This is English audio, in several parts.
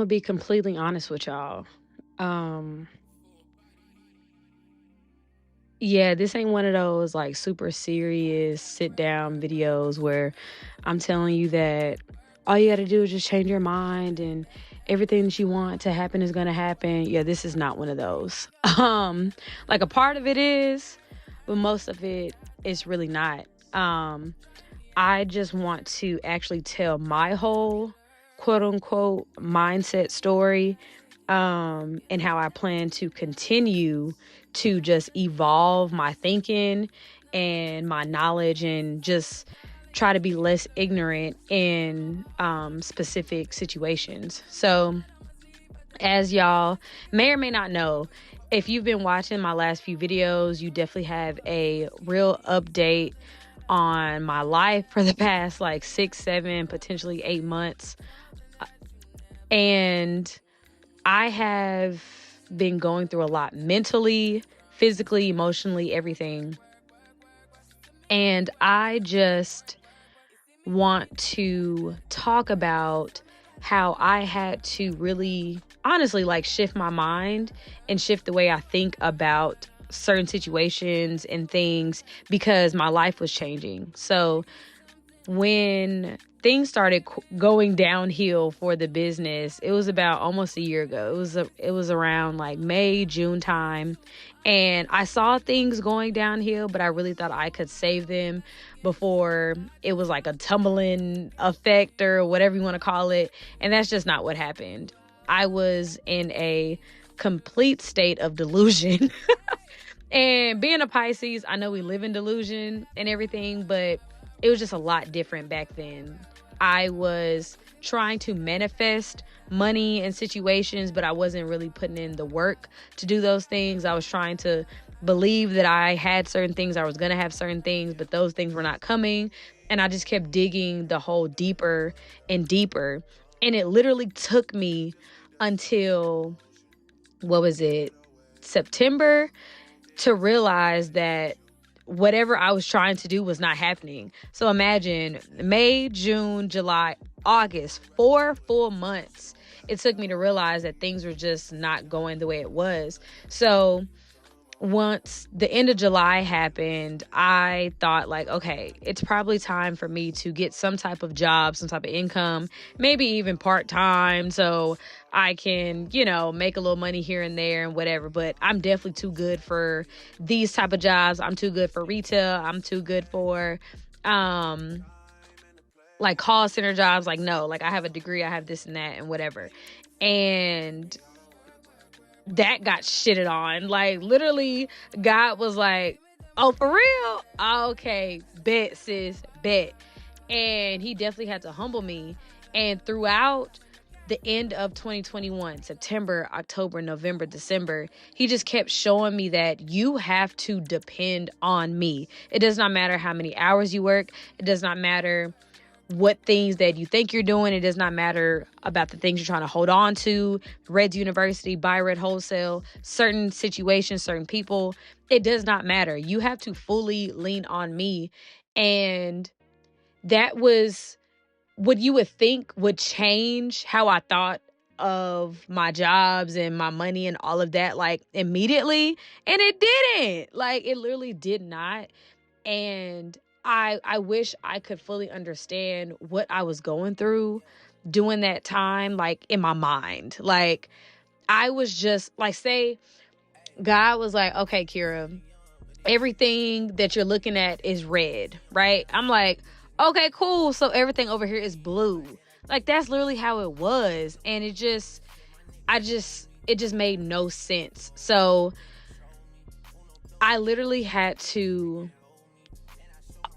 be completely honest with y'all. Um, yeah, this ain't one of those like super serious sit down videos where I'm telling you that all you got to do is just change your mind and everything that you want to happen is going to happen. Yeah, this is not one of those. Like a part of it is, but most of it is really not. Um, I just want to actually tell my whole quote unquote mindset story, and how I plan to continue to just evolve my thinking and my knowledge and just try to be less ignorant in specific situations. So, as y'all may or may not know, if you've been watching my last few videos, you definitely have a real update on my life for the past like 6, 7, potentially 8 months. And I have been going through a lot mentally, physically, emotionally, everything. And I just want to talk about how I had to really honestly like shift my mind and shift the way I think about certain situations and things because my life was changing. So when things started going downhill for the business, it was about almost a year ago. It was around like May, June time, and I saw things going downhill, but I really thought I could save them before it was like a tumbling effect or whatever you want to call it, and that's just not what happened. I was in a complete state of delusion. And being a Pisces, I know we live in delusion and everything, but it was just a lot different back then. I was trying to manifest money and situations, but I wasn't really putting in the work to do those things. I was trying to believe that I had certain things, I was going to have certain things, but those things were not coming. And I just kept digging the hole deeper and deeper. And it literally took me until, what was it, September, to realize that whatever I was trying to do was not happening. So imagine May, June, July, August, 4 full months. It took me to realize that things were just not going the way it was. So once the end of July happened, I thought like, okay, it's probably time for me to get some type of job, some type of income, maybe even part-time, so I can, make a little money here and there and whatever. But I'm definitely too good for these type of jobs. I'm too good for retail. I'm too good for like call center jobs. Like, no, like I have a degree, I have this and that and whatever. And that got shitted on. Like, literally, God was like, oh, for real? Okay, bet, sis, bet. And he definitely had to humble me. And throughout the end of 2021, September, October, November, December, he just kept showing me that you have to depend on me. It does not matter how many hours you work. It does not matter what things that you think you're doing. It does not matter about the things you're trying to hold on to. Reds University, buy red wholesale, certain situations, certain people. It does not matter. You have to fully lean on me. And that was what you would think would change how I thought of my jobs and my money and all of that, like immediately. And it didn't. Like, it literally did not. And I wish I could fully understand what I was going through during that time, like in my mind. Like, I was just like, say God was like, okay, Kira, everything that you're looking at is red, right? I'm like, okay, cool. So everything over here is blue. Like, that's literally how it was. And it just made no sense. So I literally had to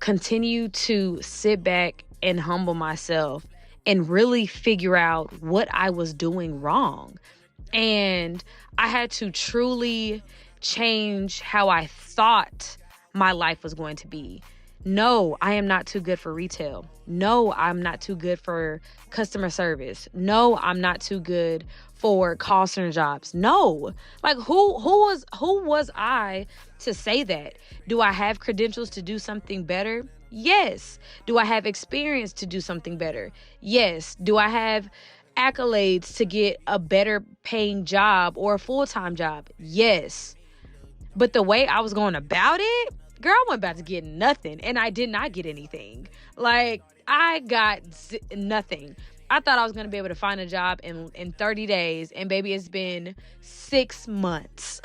continue to sit back and humble myself and really figure out what I was doing wrong. And I had to truly change how I thought my life was going to be. No, I am not too good for retail. No, I'm not too good for customer service. No, I'm not too good for call center jobs. No. Like, who was I to say that? Do I have credentials to do something better? Yes. Do I have experience to do something better? Yes. Do I have accolades to get a better paying job or a full-time job. Yes. But the way I was going about it, girl, I wasn't about to get nothing. And I did not get anything. Like, I got nothing. I thought I was going to be able to find a job in 30 days. And baby, it's been 6 months.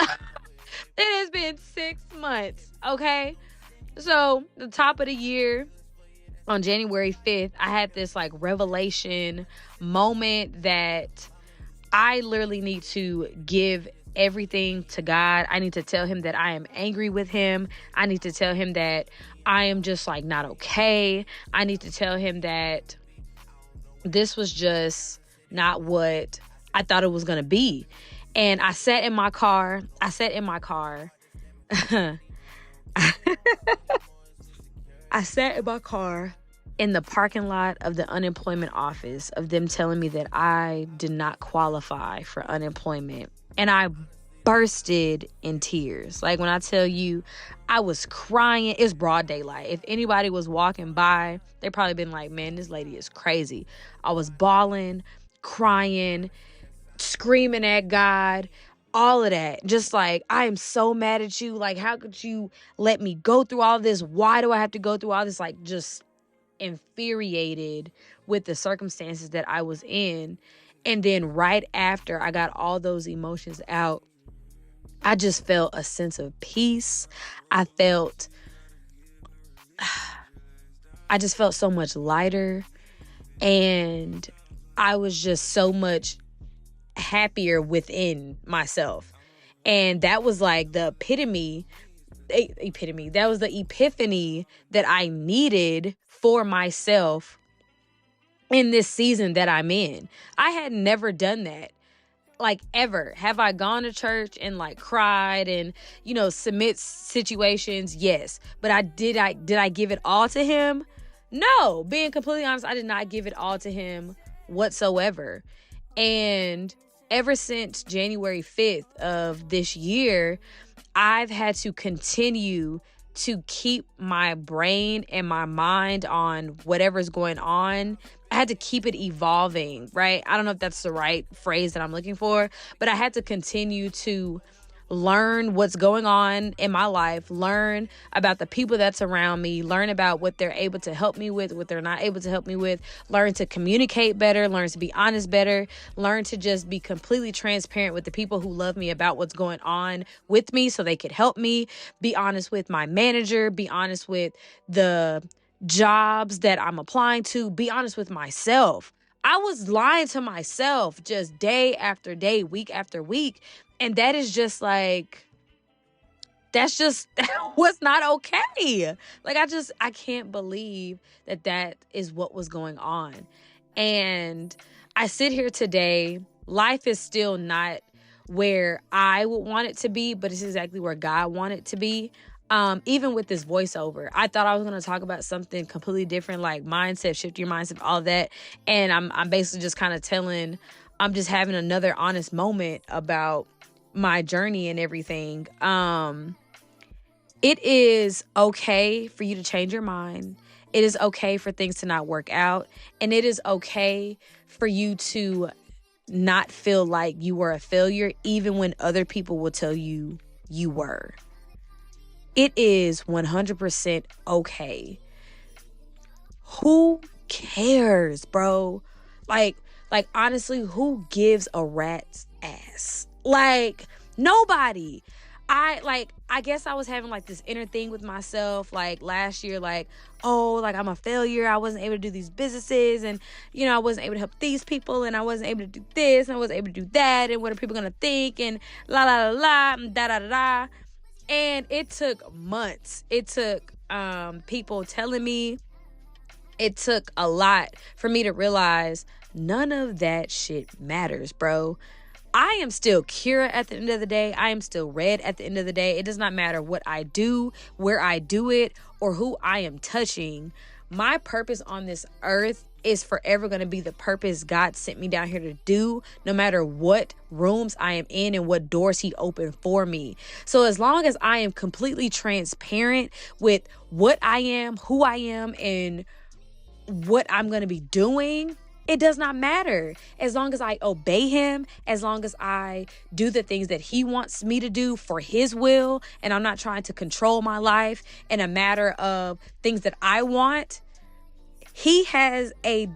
It has been 6 months. Okay. So the top of the year, on January 5th, I had this like revelation moment that I literally need to give everything to God. I need to tell him that I am angry with him. I need to tell him that I am just like not okay. I need to tell him that this was just not what I thought it was going to be. And I sat in my car. I sat in my car in the parking lot of the unemployment office, of them telling me that I did not qualify for unemployment. And I bursted in tears. Like, when I tell you, I was crying. It's broad daylight. If anybody was walking by, they probably been like, man, this lady is crazy. I was bawling, crying, screaming at God, all of that. Just like, I am so mad at you. Like, how could you let me go through all this? Why do I have to go through all this? Like, just infuriated with the circumstances that I was in. And then right after I got all those emotions out, I just felt a sense of peace. I just felt so much lighter, and I was just so much happier within myself. And that was like the epitome. That was the epiphany that I needed for myself in this season that I'm in. I had never done that. Like, ever. Have I gone to church and like cried and, submit situations? Yes. But did I give it all to him? No. Being completely honest, I did not give it all to him whatsoever. And ever since January 5th of this year, I've had to continue to keep my brain and my mind on whatever's going on. I had to keep it evolving, right? I don't know if that's the right phrase that I'm looking for, but I had to continue to learn what's going on in my life, learn about the people that's around me, learn about what they're able to help me with, what they're not able to help me with, learn to communicate better, learn to be honest better, learn to just be completely transparent with the people who love me about what's going on with me so they could help me, be honest with my manager, be honest with the jobs that I'm applying to, be honest with myself. I was lying to myself just day after day, week after week. And that is just like, that was not okay. Like, I can't believe that is what was going on. And I sit here today, life is still not where I would want it to be, but it's exactly where God wanted it to be. Even with this voiceover, I thought I was going to talk about something completely different, like mindset, shift your mindset, all of that. And I'm basically just kind of I'm just having another honest moment about my journey and everything. It is okay for you to change your mind. It is okay for things to not work out. And it is okay for you to not feel like you were a failure, even when other people will tell you you were. It is 100% okay. Who cares, bro? Like honestly, who gives a rat's ass? Like, nobody. I guess I was having like this inner thing with myself, like last year, like, oh, like I'm a failure. I wasn't able to do these businesses, and I wasn't able to help these people, and I wasn't able to do this, and I wasn't able to do that, and what are people gonna think, and la la la la, and da da da da. And it took months. It took people telling me. It took a lot for me to realize none of that shit matters, bro. I am still Kira at the end of the day. I am still Red at the end of the day. It does not matter what I do, where I do it, or who I am touching. My purpose on this earth is forever going to be the purpose God sent me down here to do, no matter what rooms I am in and what doors he opened for me. So as long as I am completely transparent with what I am, who I am, and what I'm going to be doing It does not matter. As long as I obey him, as long as I do the things that he wants me to do for his will, and I'm not trying to control my life in a matter of things that I want, he has a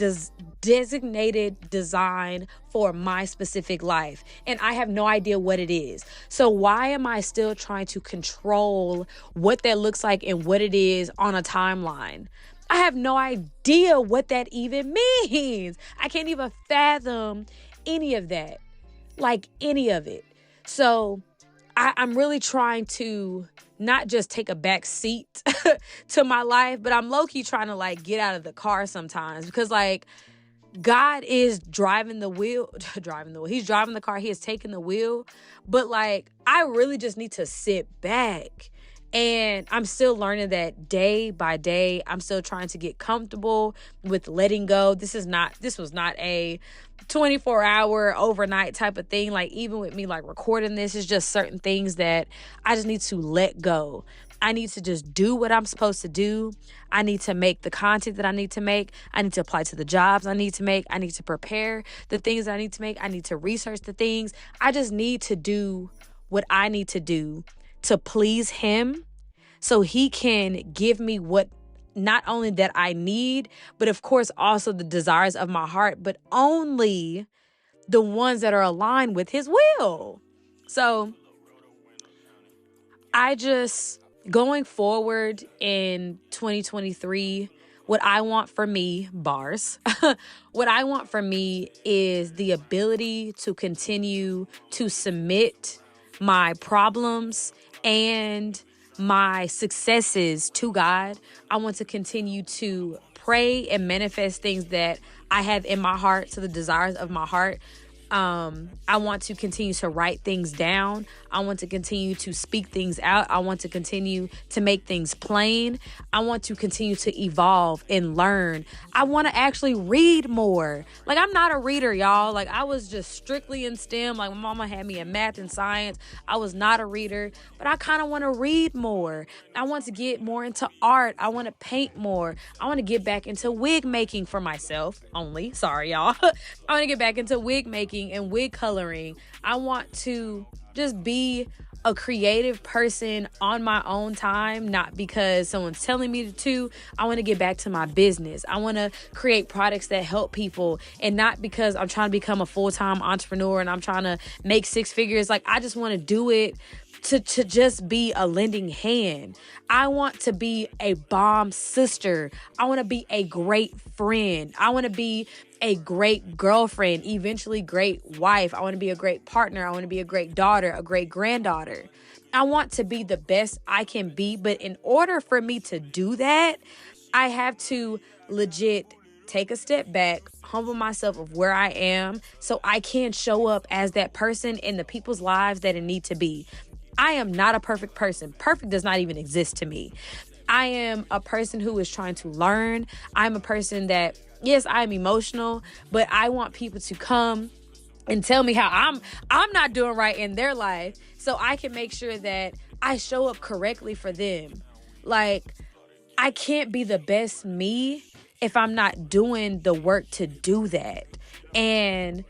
designated design for my specific life, and I have no idea what it is. So why am I still trying to control what that looks like and what it is on a timeline? I have no idea what that even means. I can't even fathom any of that, like any of it. So I'm really trying to not just take a back seat to my life, but I'm low-key trying to like get out of the car sometimes, because like God is driving the wheel. He's driving the car. He is taking the wheel. But like, I really just need to sit back. And I'm still learning that day by day. I'm still trying to get comfortable with letting go. This was not a 24-hour overnight type of thing. Like, even with me like recording this, is just certain things that I just need to let go. I need to just do what I'm supposed to do. I need to make the content that I need to make. I need to apply to the jobs I need to make. I need to prepare the things that I need to make. I need to research the things. I just need to do what I need to do to please him, so he can give me what not only that I need, but of course also the desires of my heart, but only the ones that are aligned with his will. So I just, going forward in 2023, what I want for me, bars, what I want for me is the ability to continue to submit my problems and my successes to God. I want to continue to pray and manifest things that I have in my heart, to the desires of my heart. I want to continue to write things down. I want to continue to speak things out. I want to continue to make things plain. I want to continue to evolve and learn. I want to actually read more. Like, I'm not a reader, y'all. Like, I was just strictly in STEM. Like, my mama had me in math and science. I was not a reader, but I kind of want to read more. I want to get more into art. I want to paint more. I want to get back into wig making for myself only. Sorry, y'all. I want to get back into wig making and wig coloring. I want to just be a creative person on my own time, not because someone's telling me to. I want to get back to my business. I want to create products that help people, and not because I'm trying to become a full-time entrepreneur and I'm trying to make six figures. Like, I just want to do it to just be a lending hand. I want to be a bomb sister. I want to be a great friend. I want to be a great girlfriend, eventually great wife. I want to be a great partner. I want to be a great daughter, a great granddaughter. I want to be the best I can be. But in order for me to do that, I have to legit take a step back, humble myself of where I am, so I can show up as that person in the people's lives that it need to be. I am not a perfect person. Perfect does not even exist to me. I am a person who is trying to learn. I'm a person that, yes, I'm emotional, but I want people to come and tell me how I'm not doing right in their life, so I can make sure that I show up correctly for them. Like, I can't be the best me if I'm not doing the work to do that. And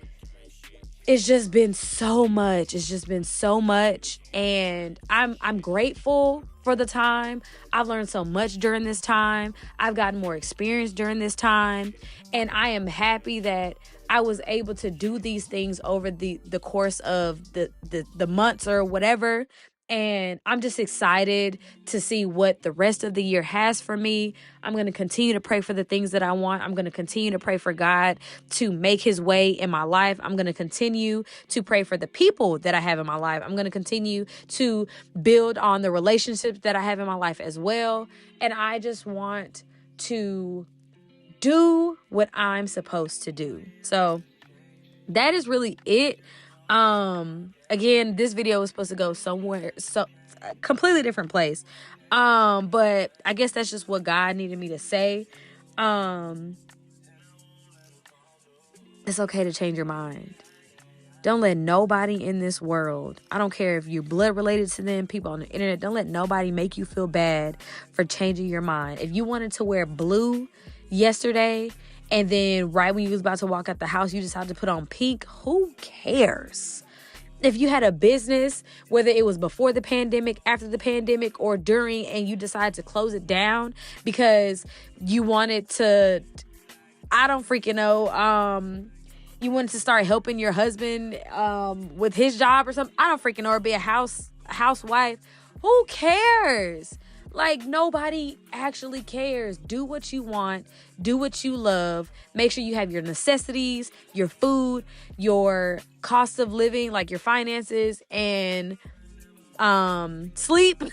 it's just been so much. And I'm grateful for the time. I've learned so much during this time. I've gotten more experience during this time. And I am happy that I was able to do these things over the course of the months or whatever. And I'm just excited to see what the rest of the year has for me. I'm going to continue to pray for the things that I want. I'm going to continue to pray for God to make his way in my life. I'm going to continue to pray for the people that I have in my life. I'm going to continue to build on the relationships that I have in my life as well. And I just want to do what I'm supposed to do. So that is really it. Again, this video was supposed to go somewhere, so a completely different place. But I guess that's just what God needed me to say. It's okay to change your mind. Don't let nobody in this world, I don't care if you're blood related to them, people on the internet, don't let nobody make you feel bad for changing your mind. If you wanted to wear blue, yesterday, and then right when you was about to walk out the house, you decided to put on pink. Who cares? If you had a business, whether it was before the pandemic, after the pandemic, or during, and you decided to close it down because you wanted to, I don't freaking know, you wanted to start helping your husband with his job or something. I don't freaking know, or be a housewife. Who cares? Like, nobody actually cares. Do what you want. Do what you love. Make sure you have your necessities, your food, your cost of living, like your finances, and sleep.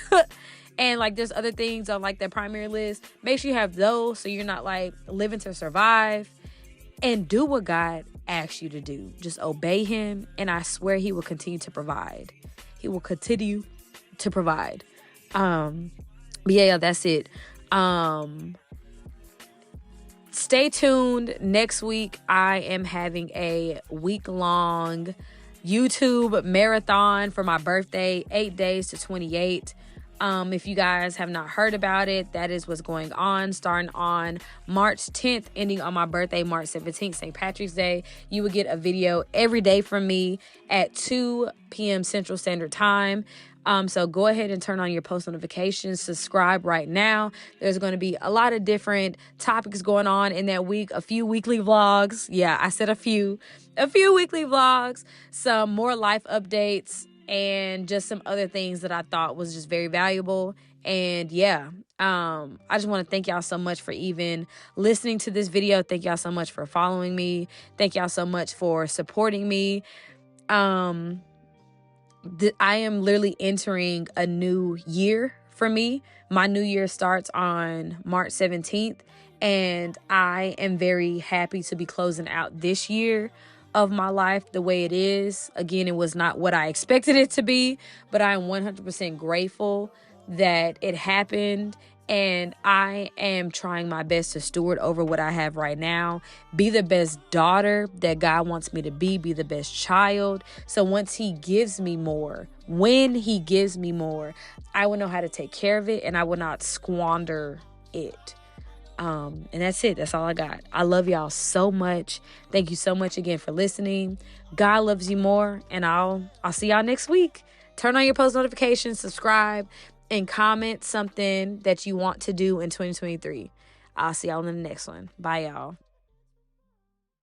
And like there's other things on like that primary list. Make sure you have those so you're not like living to survive. And do what God asks you to do. Just obey him, and I swear he will continue to provide. He will continue to provide. But yeah, that's it. Stay tuned. Next week, I am having a week-long YouTube marathon for my birthday, 8 days to 28. If you guys have not heard about it, that is what's going on. Starting on March 10th, ending on my birthday, March 17th, St. Patrick's Day. You will get a video every day from me at 2 p.m. Central Standard Time. So go ahead and turn on your post notifications. Subscribe right now. There's going to be a lot of different topics going on in that week. A few weekly vlogs. Yeah, I said a few weekly vlogs. Some more life updates, and just some other things that I thought was just very valuable. And yeah, I just want to thank y'all so much for even listening to this video. Thank y'all so much for following me. Thank y'all so much for supporting me. I am literally entering a new year for me. My new year starts on March 17th, and I am very happy to be closing out this year of my life the way it is. Again, it was not what I expected it to be, but I am 100% grateful that it happened. And I am trying my best to steward over what I have right now. Be the best daughter that God wants me to be. Be the best child. So once he gives me more, when he gives me more, I will know how to take care of it, and I will not squander it. And that's it. That's all I got. I love y'all so much. Thank you so much again for listening. God loves you more, and I'll see y'all next week. Turn on your post notifications, subscribe, and comment something that you want to do in 2023. I'll see y'all in the next one. Bye, y'all.